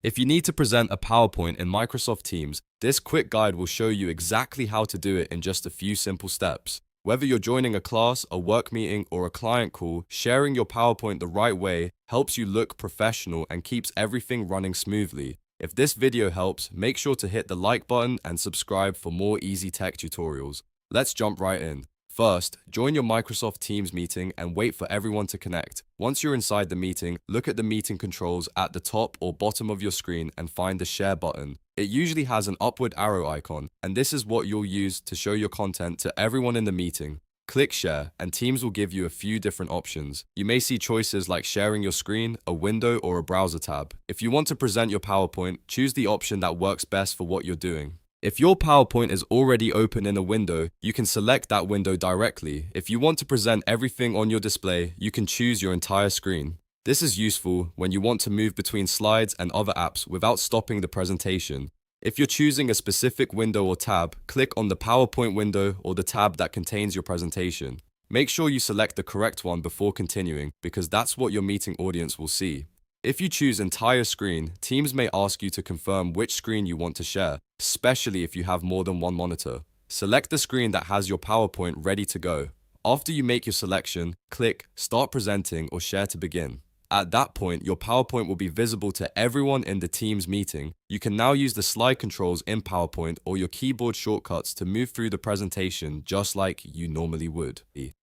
If you need to present a PowerPoint in Microsoft Teams, this quick guide will show you exactly how to do it in just a few simple steps. Whether you're joining a class, a work meeting, or a client call, sharing your PowerPoint the right way helps you look professional and keeps everything running smoothly. If this video helps, make sure to hit the like button and subscribe for more easy tech tutorials. Let's jump right in. First, join your Microsoft Teams meeting and wait for everyone to connect. Once you're inside the meeting, look at the meeting controls at the top or bottom of your screen and find the share button. It usually has an upward arrow icon, and this is what you'll use to show your content to everyone in the meeting. Click Share, and Teams will give you a few different options. You may see choices like sharing your screen, a window, or a browser tab. If you want to present your PowerPoint, choose the option that works best for what you're doing. If your PowerPoint is already open in a window, you can select that window directly. If you want to present everything on your display, you can choose your entire screen. This is useful when you want to move between slides and other apps without stopping the presentation. If you're choosing a specific window or tab, click on the PowerPoint window or the tab that contains your presentation. Make sure you select the correct one before continuing, because that's what your meeting audience will see. If you choose entire screen, Teams may ask you to confirm which screen you want to share, especially if you have more than one monitor. Select the screen that has your PowerPoint ready to go. After you make your selection, click Start Presenting or Share to begin. At that point, your PowerPoint will be visible to everyone in the Teams meeting. You can now use the slide controls in PowerPoint or your keyboard shortcuts to move through the presentation just like you normally would.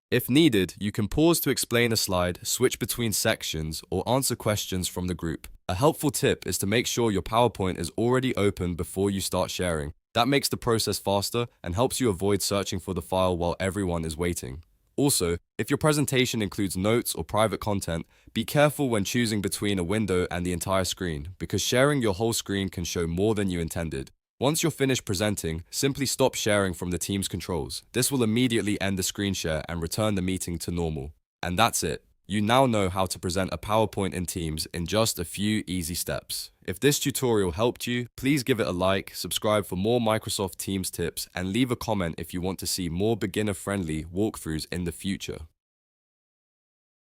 If needed, you can pause to explain a slide, switch between sections, or answer questions from the group. A helpful tip is to make sure your PowerPoint is already open before you start sharing. That makes the process faster and helps you avoid searching for the file while everyone is waiting. Also, if your presentation includes notes or private content, be careful when choosing between a window and the entire screen, because sharing your whole screen can show more than you intended. Once you're finished presenting, simply stop sharing from the Teams controls. This will immediately end the screen share and return the meeting to normal. And that's it. You now know how to present a PowerPoint in Teams in just a few easy steps. If this tutorial helped you, please give it a like, subscribe for more Microsoft Teams tips, and leave a comment if you want to see more beginner-friendly walkthroughs in the future.